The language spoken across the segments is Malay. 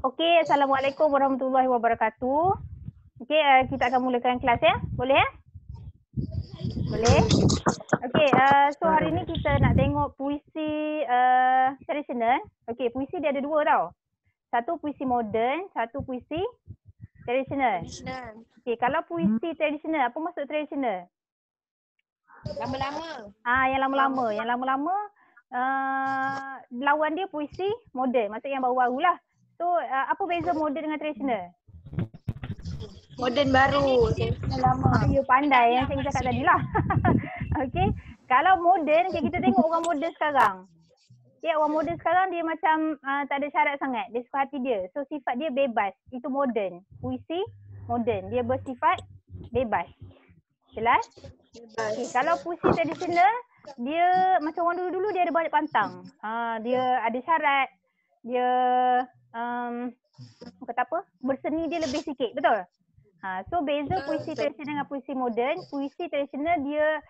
Okey, Assalamualaikum warahmatullahi wabarakatuh. Okey, kita akan mulakan kelas ya. Boleh ya? Boleh. Okey, so hari ni kita nak tengok puisi tradisional. Okey, puisi dia ada dua tau. Satu puisi moden, satu puisi tradisional. Okey, kalau puisi tradisional, apa maksud tradisional? Lama-lama. Yang lama-lama. Yang lama-lama lawan dia puisi moden, maksud yang baru-baru lah. So, apa beza moden dengan tradisional? Moden baru, tradisional lama. You pandai yang saya cakap tadi lah. Okey. Kalau moden, okay, kita tengok orang moden sekarang. Okay, orang moden sekarang dia macam tak ada syarat sangat. Dia suka hati dia. So sifat dia bebas. Itu moden. Puisi moden. Dia bersifat bebas. Jelas? Okay, kalau puisi tradisional, dia macam orang dulu-dulu dia ada banyak pantang. Dia ada syarat. Dia kata apa? Berseni dia lebih sikit. Betul? So beza puisi tradisional dengan puisi moden. Puisi tradisional dia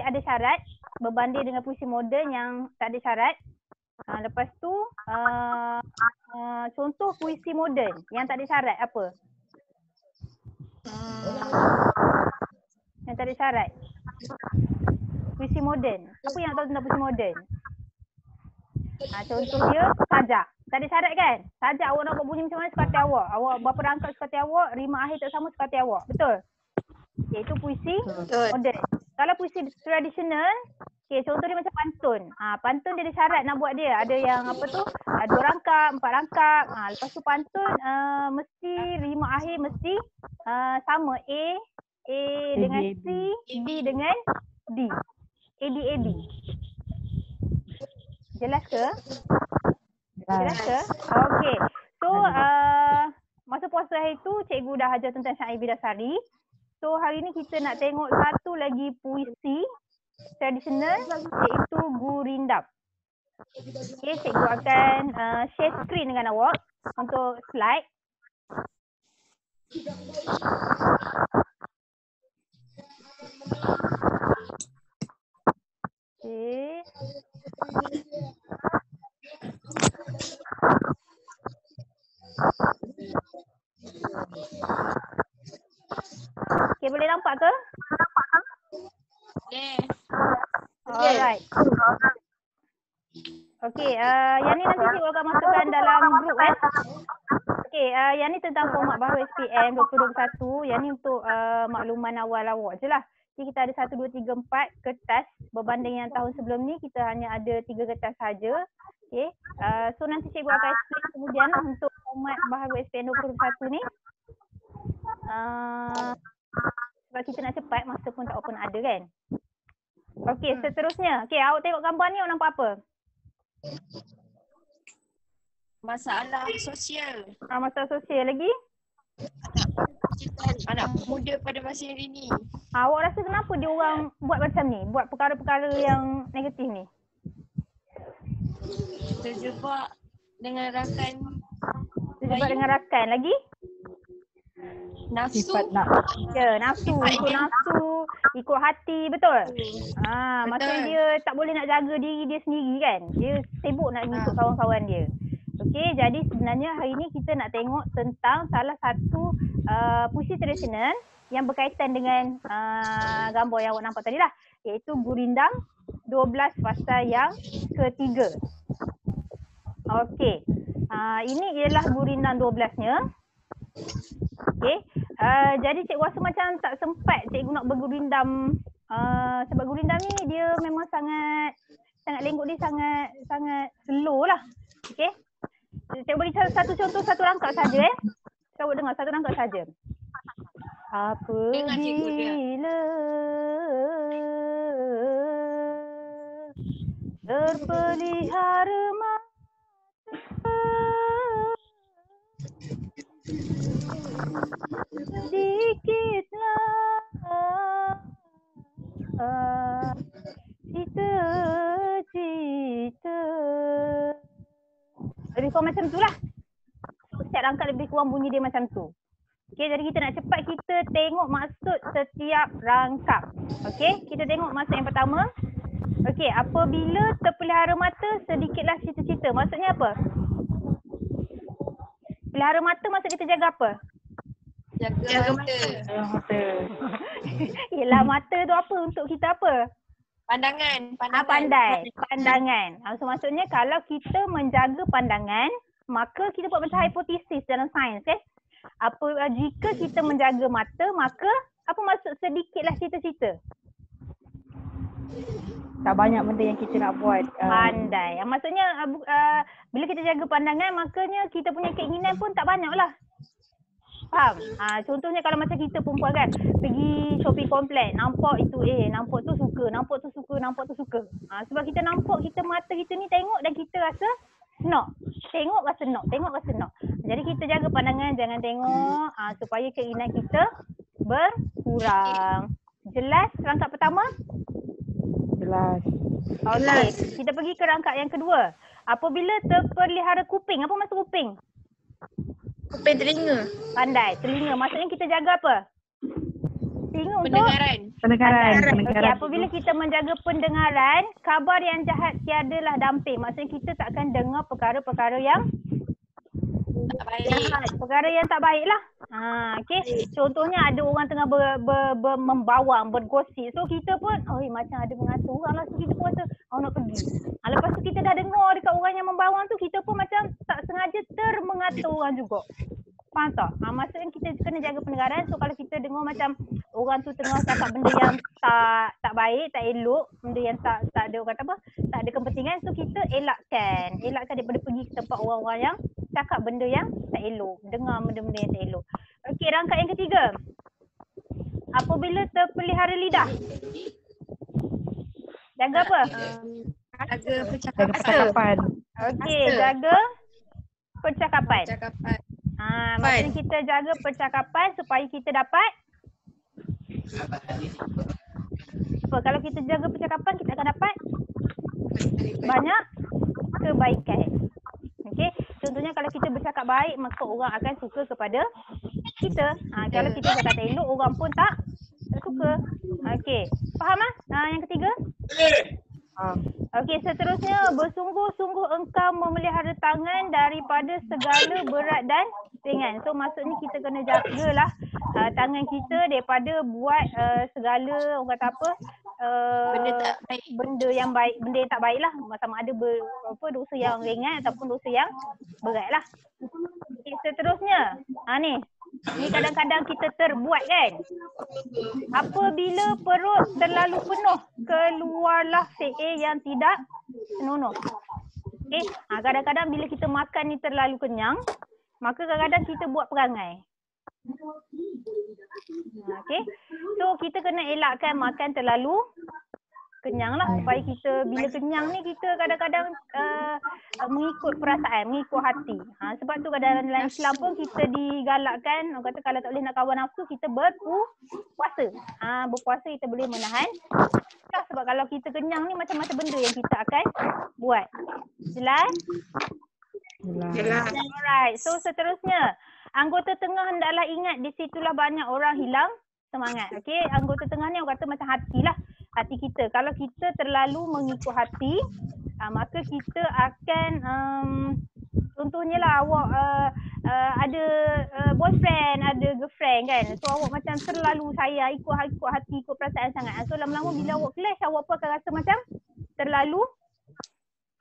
ada syarat berbanding dengan puisi moden yang tak ada syarat. Lepas tu contoh puisi moden yang tak ada syarat apa? Yang tak ada syarat. Puisi moden. Apa yang nak tahu tentang puisi moden? Contoh dia sajak. Tak ada syarat kan? Sajak awak nak buat bunyi macam mana suka hati awak. Awak berapa rangkap suka hati awak, rima akhir tak sama suka hati awak. Betul? Okay, itu puisi moden. Kalau puisi tradisional, okay, contoh dia macam pantun. Pantun dia ada syarat nak buat dia. Ada yang apa tu, 2 rangkap, 4 rangkap. Lepas tu pantun mesti rima akhir mesti sama. A dengan C, D dengan D. AD. Jelas ke? Jelas ke? Okey. So, masa puasa hari tu cikgu dah ajar tentang syair bidasari. So, hari ni kita nak tengok satu lagi puisi tradisional iaitu Gurindam. Okey, cikgu akan share screen dengan awak untuk slide. Okey. Okay, boleh nampak ke? Boleh. Alright. Okay, yang ni nanti cikgu akan masukkan dalam grup kan. Okay, yang ni tentang format baru SPM 2021. Yang ni untuk makluman awal awak je lah. Okay, kita ada 1, 2, 3, 4 kertas. Berbanding yang tahun sebelum ni, kita hanya ada 3 kertas saja. Okay, so nanti cikgu akan explain kemudian lah untuk format baru SPM 2021 ni. Sebab kita nak cepat, masa pun tak open ada kan. Okey, seterusnya. Okey, awak tengok gambar ni, awak nampak apa? Masalah sosial. Masalah sosial lagi? Anak muda pada masa hari ni. Awak rasa kenapa dia orang buat macam ni? Buat perkara-perkara yang negatif ni? Terjebak dengan rakan. Terjebak dengan rakan lagi? Nafsu. Ya, nafsu. Ikut nafsu, ikut hati, betul? Maksudnya dia tak boleh nak jaga diri dia sendiri kan? Dia sibuk nak ikut kawan-kawan dia. Okey, jadi sebenarnya hari ni kita nak tengok tentang salah satu puisi tradisional yang berkaitan dengan gambar yang awak nampak tadi lah. Iaitu Gurindam 12 fasa yang ketiga. Okey, ini ialah Gurindam 12-nya. Okey, jadi cikgu rasa macam tak sempat cikgu nak bergurindam sebab gurindam ni dia memang sangat lenggok dia sangat slow lah. Okey, cikgu bagi satu contoh, satu rangkap saja Cikgu dengar satu rangkap saja. Apabila terpelihara sedikitlah cita-cita. Lebih kurang macam tu lah. Setiap rangkap lebih kurang bunyi dia macam tu. Okey, jadi kita nak cepat kita tengok maksud setiap rangkap. Okey, kita tengok maksud yang pertama. Okey, apabila terpelihara mata sedikitlah cita-cita. Maksudnya apa? Pelihara mata maksud kita jaga apa? Jaga mata. Yelah, mata tu apa? Untuk kita apa? Pandangan. Pandai. Pandangan. So maksudnya kalau kita menjaga pandangan, maka kita buat macam hipotesis dalam sains kan. Jika kita menjaga mata, maka apa maksud sedikitlah cita-cita? Tak banyak benda yang kita nak buat. Pandai. Maksudnya bila kita jaga pandangan, makanya kita punya keinginan pun tak banyak lah. Faham? Contohnya kalau macam kita perempuan kan, pergi shopping komplek, nampak itu nampak tu suka, nampak tu suka, nampak tu suka. Sebab kita nampak, mata kita ni tengok dan kita rasa nak. Tengok rasa nak, tengok rasa nak. Jadi kita jaga pandangan, jangan tengok supaya keinginan kita berkurang. Jelas rangkap pertama? Jelas. Okey, kita pergi ke rangkap yang kedua. Apabila terpelihara kuping, apa maksud kuping? Kuping telinga. Pandai, telinga. Maksudnya kita jaga apa? Telinga untuk Pendengaran. Okey, apabila kita menjaga pendengaran, khabar yang jahat tiadalah damping. Maksudnya kita takkan dengar perkara-perkara yang Tak baik. jahat, perkara yang tak baik lah. Okey, contohnya ada orang tengah membawang, bergosip. So kita pun, macam ada mengatur orang lah. So kita pun rasa, nak pergi. Lepas tu kita dah dengar dekat orang yang membawang tu, kita pun macam tak sengaja termengatur orang juga. Faham tak? Maksudnya kita kena jaga pendengaran. So kalau kita dengar macam orang tu tengah cakap benda yang tak baik, tak elok, benda yang tak ada orang kata apa, tak ada kepentingan, so kita elakkan daripada pergi ke tempat orang-orang yang cakap benda yang tak elok, dengar benda-benda yang tak elok. Okey, rangkap yang ketiga. Apabila terpelihara lidah, jaga apa? Jaga Jaga percakapan. Okey, jaga percakapan. Percakapan. Maksudnya kita jaga percakapan supaya kita dapat apa? Kalau kita jaga percakapan, kita akan dapat banyak kebaikan. Okey, contohnya kalau kita bercakap baik, maka orang akan suka kepada kita. Kalau kita cakap tak elok, orang pun tak suka. Okey, faham yang ketiga? Okey, seterusnya, bersungguh-sungguh engkau memelihara tangan daripada segala berat dan ringan. So maksudnya kita kena jagalah tangan kita daripada buat segala, orang kata apa, Benda tak baik. benda yang baik, benda yang tak baik lah. Sama ada dosa yang ringan ataupun dosa yang berat lah. Okay, seterusnya, ni kadang-kadang kita terbuat kan. Apabila perut terlalu penuh, keluarlah PA yang tidak senonoh. Okay, kadang-kadang bila kita makan ni terlalu kenyang, maka kadang-kadang kita buat perangai. Okay, so kita kena elakkan makan terlalu kenyang lah, supaya kita bila kenyang ni kita kadang-kadang mengikut perasaan, mengikut hati. Sebab tu kadang dalam Islam pun kita digalakkan, orang kata kalau tak boleh nak kawan nafsu, kita berpuasa. Berpuasa kita boleh menahan. Sebab kalau kita kenyang ni macam-macam benda yang kita akan buat. Jelas? Jelas. Alright, so seterusnya, anggota tengah hendaklah ingat di situlah banyak orang hilang semangat. Okey, anggota tengah ni orang kata macam hati lah. Hati kita. Kalau kita terlalu mengikut hati, maka kita akan contohnya lah awak ada boyfriend, ada girlfriend kan. So awak macam terlalu sayang, ikut hati, ikut perasaan sangat. So lama-lama bila awak clash, awak pun akan rasa macam terlalu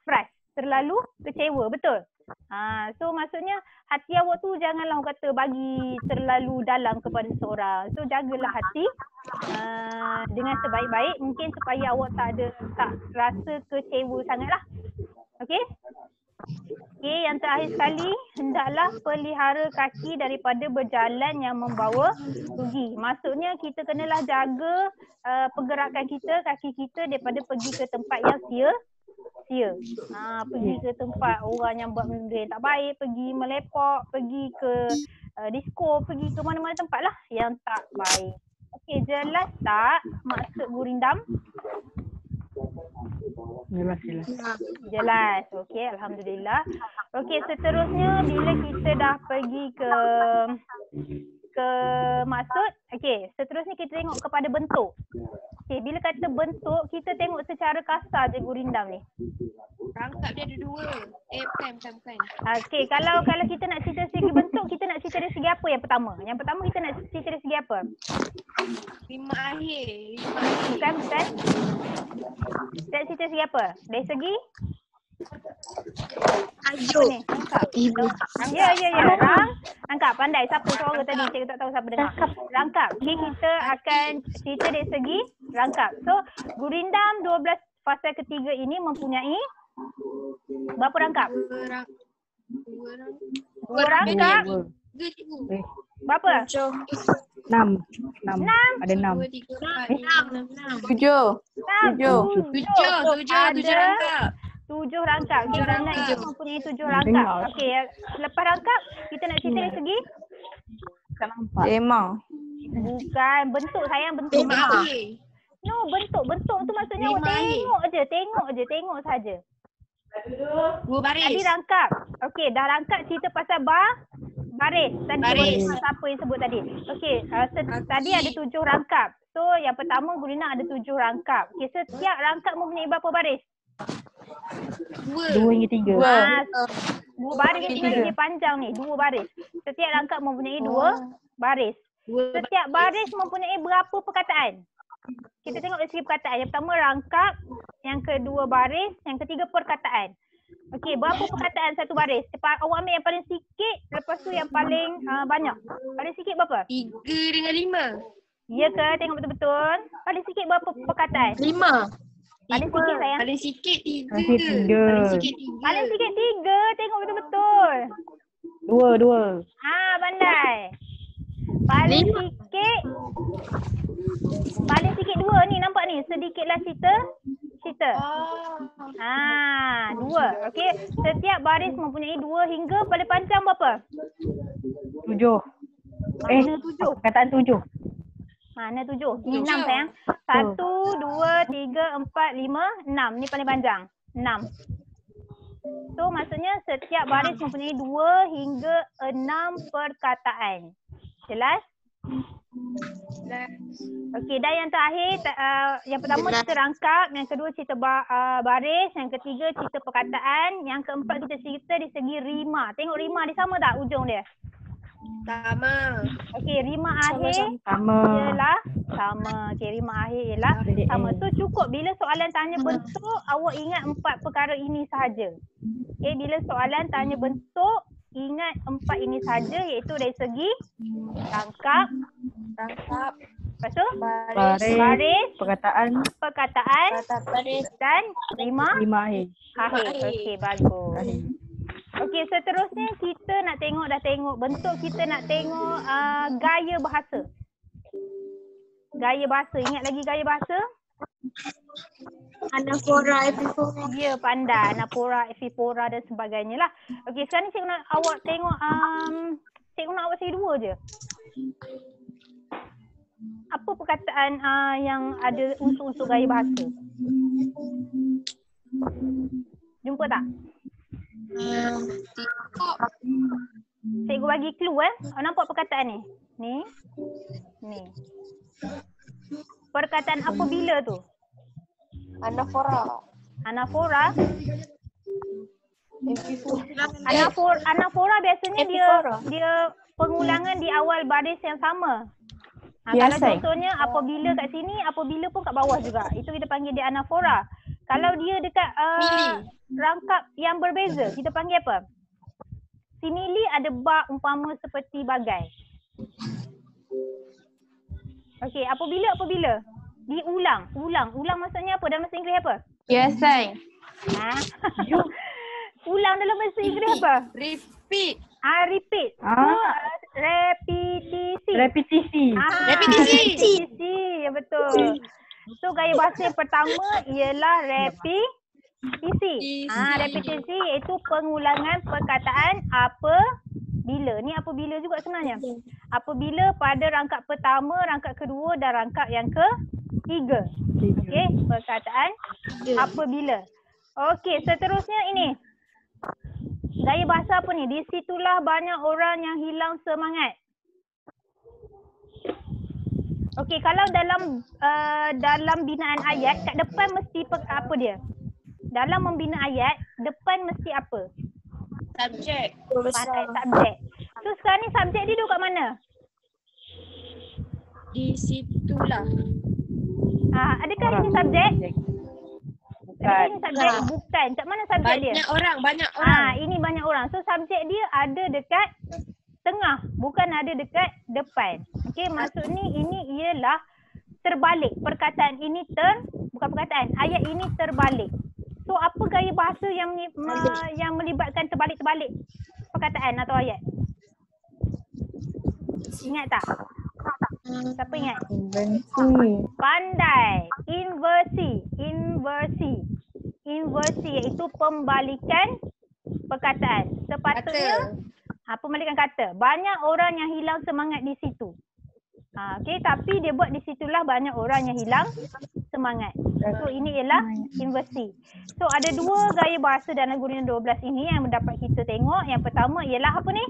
frust, terlalu kecewa, betul? So maksudnya hati awak tu janganlah orang kata bagi terlalu dalam kepada seseorang. So jagalah hati dengan sebaik-baik mungkin supaya awak tak rasa kecewa sangatlah. Okey? Okey, yang terakhir sekali, hendaklah pelihara kaki daripada berjalan yang membawa rugi. Maksudnya kita kenalah jaga pergerakan kita, kaki kita daripada pergi ke tempat yang sia. Pergi ke tempat orang yang buat benda yang tak baik, pergi melepak, pergi ke disco, pergi ke mana-mana tempat lah yang tak baik. Okey, jelas tak maksud gurindam? Jelas. Okey, alhamdulillah. Okey, seterusnya bila kita dah pergi ke maksud, okey, seterusnya kita tengok kepada bentuk. Okey, bila kata bentuk, kita tengok secara kasar je gurindam ni. Rangkap dia ada 2. Bukan. Okey, kalau kita nak cerita segi bentuk, kita nak cerita dari segi apa yang pertama? Yang pertama kita nak cerita dari segi apa? Rima akhir. Bukan. Kita nak cerita segi apa? Dari segi apa ni? Rangkap. Ya. Rangkap. Pandai. Siapa suara tadi? Cikgu tak tahu siapa dengar. Rangkap. Okey, kita akan cerita dari segi rangkap. So, gurindam 12 fasa ketiga ini mempunyai berapa rangkap? 2 rangkap. Berapa? 6. Ada 6. 7 Ada rangkap. 7 rangkap. Gurindam ini mempunyai 7 rangkap. Okey, lepas rangkap kita nak cerita dari segi Tak nampak. bukan bentuk sayang, bentuk. No, bentuk tu maksudnya awak tengok saja. 2 baris. Tadi rangkap. Okey, dah rangkap cerita pasal baris. Tadi siapa yang sebut tadi? Okey, tadi ada 7 rangkap. So, yang pertama gurindam ada 7 rangkap. Okey, setiap rangkap mempunyai berapa baris? 2 hingga 3. 2 baris ni sebenarnya panjang ni, 2 baris. Setiap rangkap mempunyai 2 baris. Setiap baris mempunyai berapa perkataan? Kita tengok dari segi perkataan. Yang pertama rangkap, yang kedua baris, yang ketiga perkataan. Okey, berapa perkataan satu baris? Awak ambil yang paling sikit, lepas tu yang paling banyak. Paling sikit berapa? 3 dengan 5. Ya ke? Tengok betul-betul. Paling sikit berapa perkataan? 5. Paling sikit sayang. Paling sikit 3. Paling sikit 3. Tengok betul-betul. 2. Pandai. Paling sikit 2 ni, nampak ni. Sedikitlah cerita. 2. Okey. Setiap baris mempunyai 2 hingga paling panjang berapa? 7. Mana 7? Perkataan 7. Mana 7? Ni 6 sayang. 1, 2, 3, 4, 5, 6. Ni paling panjang. 6. So maksudnya setiap baris mempunyai 2 hingga 6 perkataan. Jelas? Okey, dan yang terakhir, yang pertama cerita rangkap, yang kedua cerita baris, yang ketiga cerita perkataan, yang keempat kita cerita di segi rima. Tengok rima dia sama tak ujung dia? Sama. Okey, rima akhir ialah sama. Okey, rima akhir ialah sama. So cukup bila soalan tanya bentuk, awak ingat 4 perkara ini sahaja. Okey, bila soalan tanya bentuk, ingat 4 ini saja, iaitu dari segi rangkap, lepas tu baris, perkataan dan rima akhir. Okey, bagus. Okey, seterusnya kita nak tengok, dah tengok bentuk, kita nak tengok gaya bahasa. Gaya bahasa, ingat lagi gaya bahasa? Anafora, epifora. Ya, pandai. Anafora, epifora dan sebagainya lah. Okey, sekarang ni cikgu nak awak tengok, cikgu nak awak cari 2 je. Apa perkataan yang ada unsur-unsur gaya bahasa? Jumpa tak? Cikgu bagi clue nampak perkataan ni? Ni. Perkataan apabila tu? Anafora. Anafora biasanya dia pengulangan di awal baris yang sama. Kalau contohnya apabila kat sini, apabila pun kat bawah juga. Itu kita panggil dia anafora. Kalau dia dekat rangkap yang berbeza, kita panggil apa? Simili ada bak umpama seperti bagai. Okey, apabila? Diulang. Ulang maksudnya apa? Dalam bahasa Inggeris apa? Yes, I. Ulang dalam bahasa Inggeris apa? Repeat. Repeat. Repetisi. Ya, betul. So gaya bahasa yang pertama ialah repetisi. Repetisi iaitu pengulangan perkataan apabila. Ni apabila juga sebenarnya. Apabila pada rangkap pertama, rangkap kedua dan rangkap yang ketiga. Okey, perkataan apabila. Okey, seterusnya ini. Gaya bahasa apa ni? Di situlah banyak orang yang hilang semangat. Okey, kalau dalam binaan ayat kat depan mesti apa dia? dalam membina ayat, depan mesti apa? Subjek. Pandai, subjek. So sekarang ni subjek dia duduk kat mana? Di situlah. Adakah ini subjek? Adakah ini Bukan. subjek? Bukan. Kat mana subjek dia? Banyak orang, banyak orang. Ini banyak orang. So subjek dia ada dekat tengah, bukan ada dekat depan. Okey, maksud ni ini ialah terbalik. Perkataan ini bukan perkataan, ayat ini terbalik. So apa gaya bahasa yang melibatkan terbalik-terbalik perkataan atau ayat? Ingat tak? Siapa ingat? Invensi. Pandai. Inversi iaitu pembalikan perkataan. Sepatutnya pembalikan kata. Banyak orang yang hilang semangat di situ. Okey, tapi dia buat di situlah banyak orang yang hilang semangat. So ini ialah inversi. So ada dua gaya bahasa dalam Gurindam 12 ini yang dapat kita tengok. Yang pertama ialah apa ni?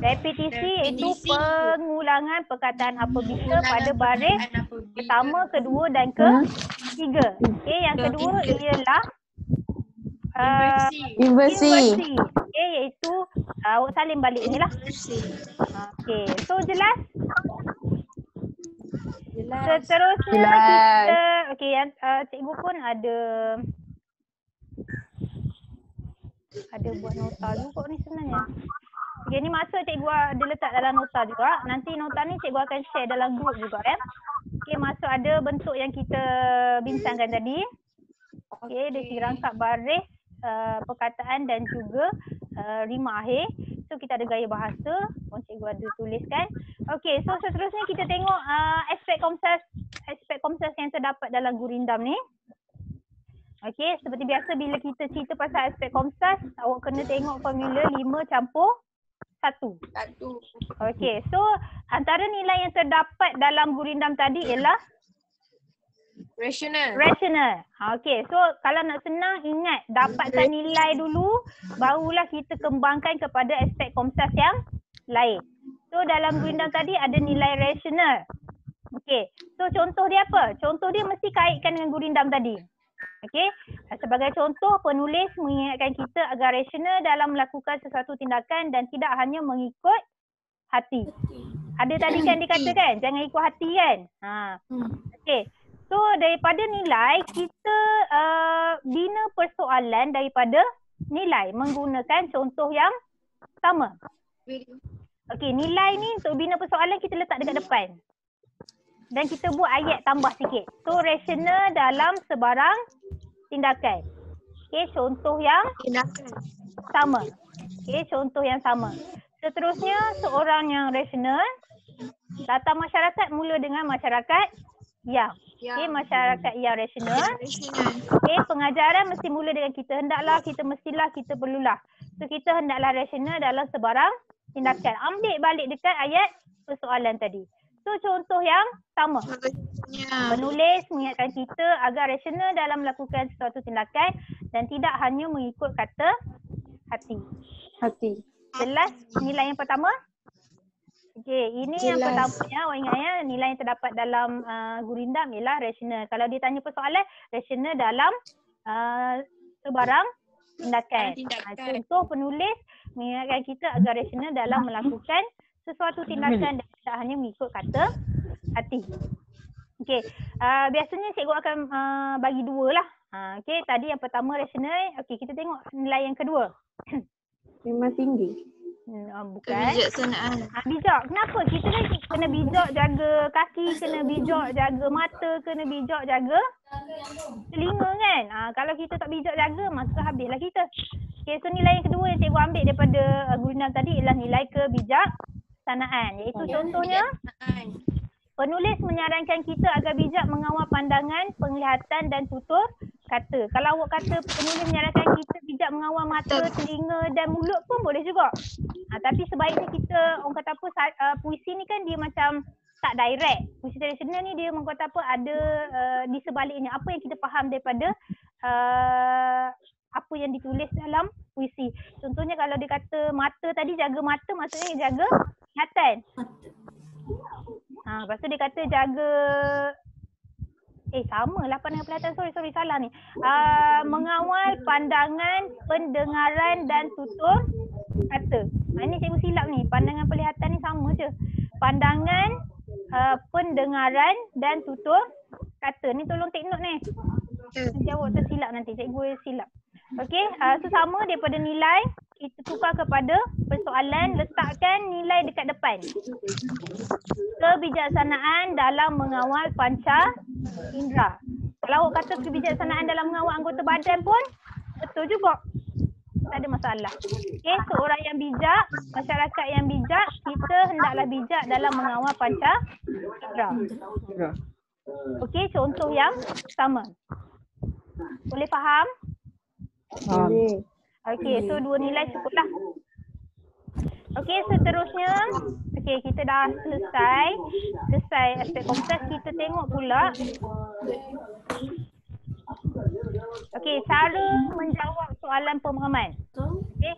Repetisi iaitu pengulangan perkataan apabila pada baris pertama, kedua dan ketiga. Okey, yang kedua ialah Inversi. Okey, iaitu awak salin balik ni lah. Okey, so jelas? Seterusnya kita yang cikgu pun ada buat nota juga ni sebenarnya. Okay, ni masa cikgu ada letak dalam nota juga. Nanti nota ni cikgu akan share dalam group juga ya. Okay, masuk ada bentuk yang kita bincangkan tadi. Okay, dia dirangkap baris perkataan dan juga rima akhir. So kita ada gaya bahasa, cikgu ada tuliskan. Okay, so seterusnya kita tengok aspek komsas yang terdapat dalam Gurindam ni. Okey, seperti biasa bila kita cerita pasal aspek komsas, awak kena tengok formula 5 campur 1. Okey, so antara nilai yang terdapat dalam Gurindam tadi ialah rational. Okey, so kalau nak senang ingat dapatkan nilai dulu, barulah kita kembangkan kepada aspek komsas yang lain. So dalam Gurindam tadi ada nilai rational. Okey, so contoh dia apa? Contoh dia mesti kaitkan dengan Gurindam tadi. Okey, sebagai contoh penulis mengingatkan kita agar rasional dalam melakukan sesuatu tindakan dan tidak hanya mengikut hati. Ada tadi kan dikatakan jangan ikut hati kan? Okey. So daripada nilai kita bina persoalan daripada nilai menggunakan contoh yang sama. Okey, nilai ni untuk bina persoalan kita letak dekat depan. Dan kita buat ayat tambah sikit. So rasional dalam sebarang tindakan. Okey, contoh yang sama. Okey, contoh yang sama. Seterusnya seorang yang rasional, latar masyarakat mula dengan masyarakat yang. Okey, masyarakat yang rasional. Okey, pengajaran mesti mula dengan kita hendaklah, kita mestilah, kita perlulah. So kita hendaklah rasional dalam sebarang tindakan. Ambil balik dekat ayat persoalan tadi. So contoh yang sama. Penulis mengingatkan kita agar rasional dalam melakukan sesuatu tindakan dan tidak hanya mengikut kata hati. Jelas nilai yang pertama? Okey, ini jelas. Yang pertamanya awak ingat ya, nilai yang terdapat dalam Gurindam ialah rasional. Kalau dia tanya persoalan, rasional dalam sebarang tindakan. Contoh penulis mengingatkan kita agar rasional dalam melakukan sesuatu tindakan dan tidak hanya mengikut kata hati. Okey, biasanya cikgu akan bagi dua lah. Okey, tadi yang pertama rasional. Okey, kita tengok nilai yang kedua. Memang tinggi. Bukan. Kebijaksanaan. Bijak. Kenapa? Kita kan kena bijak jaga kaki, kena bijak jaga mata, kena bijak jaga telinga kan. Kalau kita tak bijak jaga, maka habislah kita. Okey, so nilai yang kedua yang cikgu ambil daripada Gurindam tadi ialah nilai kebijaksanaan. Iaitu contohnya, penulis menyarankan kita agar bijak mengawal pandangan, penglihatan dan tutur kata. Kalau awak kata penulis menyarankan kita bijak mengawal mata, telinga dan mulut pun boleh juga. Tapi sebaiknya kita, orang kata apa, puisi ni kan dia macam tak direct. Puisi tradisional ni dia orang kata apa, ada di sebaliknya. Apa yang kita faham daripada apa yang ditulis dalam puisi. Contohnya kalau dia kata mata tadi, jaga mata maksudnya jaga ingatan. Lepas tu dia kata jaga Samalah pandangan penglihatan. Sorry salah ni. Mengawal pandangan, pendengaran dan tutur kata. Ini cikgu silap ni. Pandangan penglihatan ni sama je. Pandangan, pendengaran dan tutur kata. Ni tolong take note ni. Nanti awak tersilap nanti. Cikgu silap. Okey, so sama daripada nilai. Kita tukar kepada persoalan, letakkan nilai dekat depan. Kebijaksanaan dalam mengawal panca indera. Kalau awak kata kebijaksanaan dalam mengawal anggota badan pun betul juga. Tak ada masalah. Okey, seorang yang bijak, masyarakat yang bijak, kita hendaklah bijak dalam mengawal panca indera. Okey, contoh yang sama. Boleh faham? Boleh. Okey, so 2 nilai cukuplah. Okey, seterusnya. Okey, kita dah selesai aspek kompleks. Kita tengok pula. Okey, cara menjawab soalan pemahaman. Okey,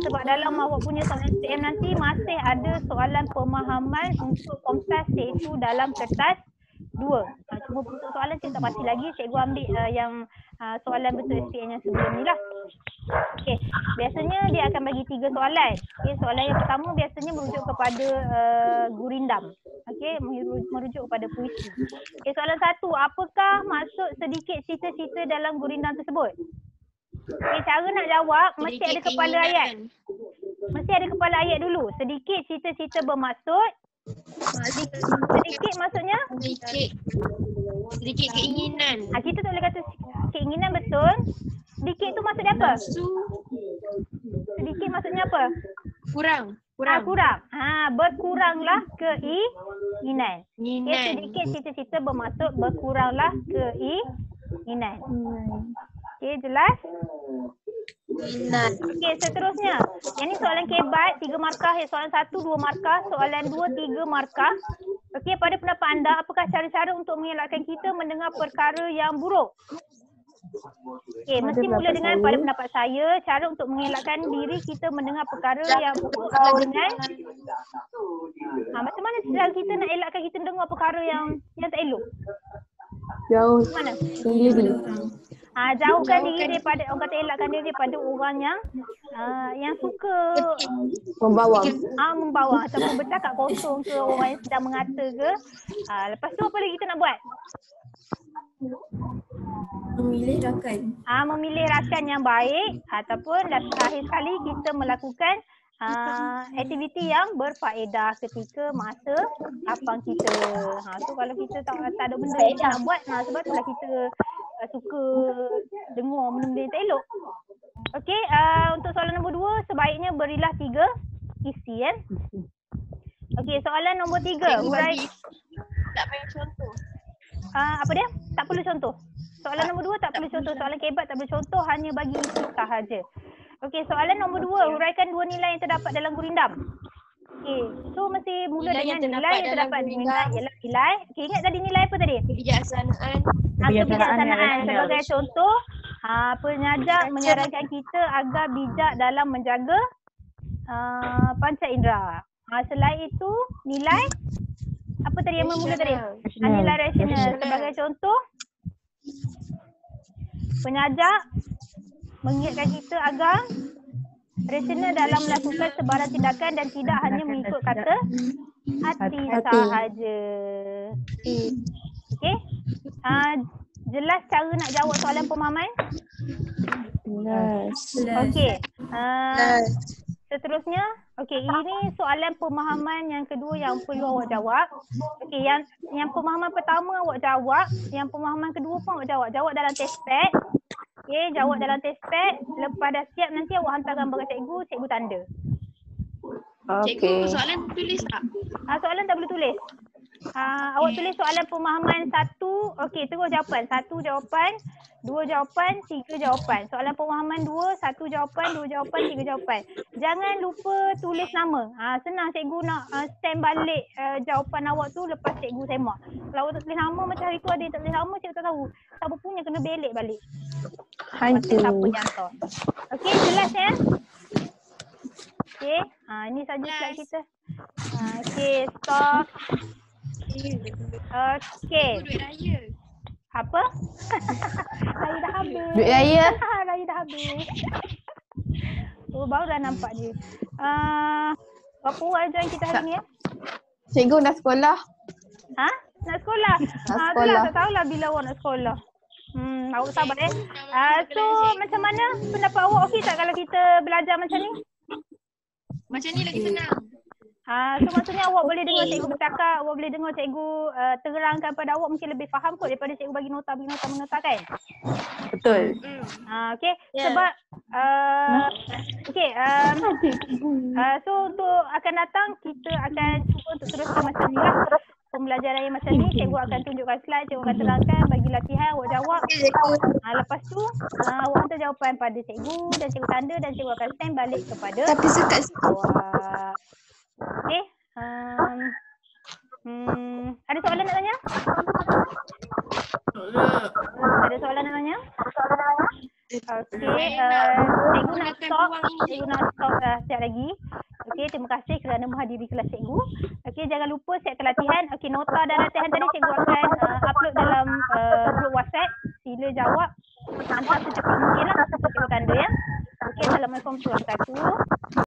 sebab dalam awak punya soalan SPM nanti masih ada soalan pemahaman untuk kompleks iaitu dalam kertas 2. Cuma untuk soalan saya tak pasti lagi. Cikgu ambil yang soalan bentuk SPM yang sebelum ni lah. Okey, biasanya dia akan bagi 3 soalan. Okey, soalan yang pertama biasanya merujuk kepada gurindam. Okey, merujuk kepada puisi. Okey, soalan 1, apakah maksud sedikit cerita-cerita dalam gurindam tersebut? Okey, cara nak jawab mesti ada kepala ayat. Mesti ada kepala ayat dulu. Sedikit cerita-cerita bermaksud. Sedikit maksudnya? Sedikit keinginan. Kita tak boleh kata keinginan, betul. Sedikit tu maksudnya apa? Sedikit maksudnya apa? Kurang. Kurang. Berkuranglah keinginan. Okay, sedikit cerita-cerita bermaksud berkuranglah keinginan. Okey, jelas? Okey, seterusnya. Yang ni soalan kebat 3 markah. Soalan 1 2 markah, soalan 2 3 markah. Okey, pada pendapat anda, apakah cara-cara untuk mengelakkan kita mendengar perkara yang buruk? Okey, mesti mula dengan pada pendapat saya, cara untuk mengelakkan diri kita mendengar perkara yang buruk adalah dengan macam mana cara kita nak elakkan kita dengar perkara yang tak elok? Jauh mana? sendiri. Jauhkan diri daripada, orang kata elakkan diri daripada orang yang suka membawang ataupun bercakap kosong ke, orang yang sedang mengata ke. Lepas tu apa lagi kita nak buat? Memilih rakan. Memilih rakan yang baik ataupun terakhir sekali kita melakukan aktiviti yang berfaedah ketika masa lapang kita. So kalau kita tak ada benda yang kita nak buat, sebab itulah kita suka dengar benda-benda yang tak elok. Okey, untuk soalan nombor 2, sebaiknya berilah 3 isi ya. Okey, soalan nombor 3. Hurai. Tak payah contoh. Apa dia? Tak perlu contoh. Soalan nombor 2 tak perlu contoh. Soalan kebat tak perlu contoh, hanya bagi isi sahaja. Okey, soalan nombor 2. Huraikan 2 nilai yang terdapat dalam gurindam. Okey, so mesti mula dengan nilai yang terdapat dalam gurindam ialah nilai. Okey, ingat tadi nilai apa tadi? Kebijaksanaan. Kebijaksanaan. Sebagai contoh, pengajar menyarankan kita agar bijak dalam menjaga panca indera. Selain itu, nilai apa tadi yang memula tadi? Nilai rasional. Sebagai contoh, pengajar mengingatkan kita agar rasional dalam melakukan sebarang tindakan dan tidak hanya mengikut kata hati sahaja. Okey? Jelas cara nak jawab soalan pemahaman? Okey. Seterusnya, okey, ini soalan pemahaman yang kedua yang perlu awak jawab. Okey, yang pemahaman pertama awak jawab, yang pemahaman kedua pun awak jawab. Jawab dalam test pad. Okey, jawab dalam test pad. Lepas dah siap nanti awak hantar gambar ke cikgu tanda. Cikgu, soalan tulis tak? Soalan tak boleh tulis. Awak tulis soalan pemahaman 1, okey, terus jawapan. 1 jawapan, 2 jawapan, 3 jawapan. Soalan pemahaman 2, 1 jawapan, 2 jawapan, 3 jawapan. Jangan lupa tulis nama. Senang cikgu nak stamp balik jawapan awak tu lepas cikgu semak. Kalau awak tak tulis nama, macam hari tu ada yang tak tulis nama, cikgu tak tahu. Siapa punya kena belik balik. Siapa yang hantar. Okey, jelas ya? Okey, ini saja slide kita. Okey, stop. Okey. Apa? Raya dah habis. Duit raya. Raya dah habis. Oh, baru dah nampak dia. Apa ajaran kita hari ni ya? Cikgu dah sekolah. Ha? Nak sekolah? Nak Itulah, sekolah. tak tahulah bila awak nak sekolah. Awak sabar So, macam mana pendapat awak okey tak kalau kita belajar macam ni? Macam ni lagi senang. So maksudnya awak boleh dengar cikgu bercakap, awak boleh dengar cikgu terangkan pada awak mungkin lebih faham kot daripada cikgu bagi nota kan? Betul. Okey, Ya. sebab okey, so untuk akan datang kita akan cuba untuk teruskan macam ni lah. Pembelajaran yang macam ni, cikgu akan tunjukkan slide, cikgu akan terangkan, bagi latihan, awak jawab. Lepas tu, awak hantar jawapan pada cikgu dan cikgu tanda dan cikgu akan send balik kepada Tapi sekat awak. Okey. Ada soalan nak tanya? Ada soalan nak tanya? Okey, cikgu nak stop. Cikgu nak stop sekejap lagi. Okey, terima kasih kerana menghadiri kelas cikgu. Okey, jangan lupa siapkan latihan. Okey, nota dan latihan tadi cikgu akan upload dalam grup WhatsApp. Sila jawab. Hantar secepat mungkin lah untuk cikgu tanda ya. Okey, Assalamualaikum warahmatullahi wabarakatuh.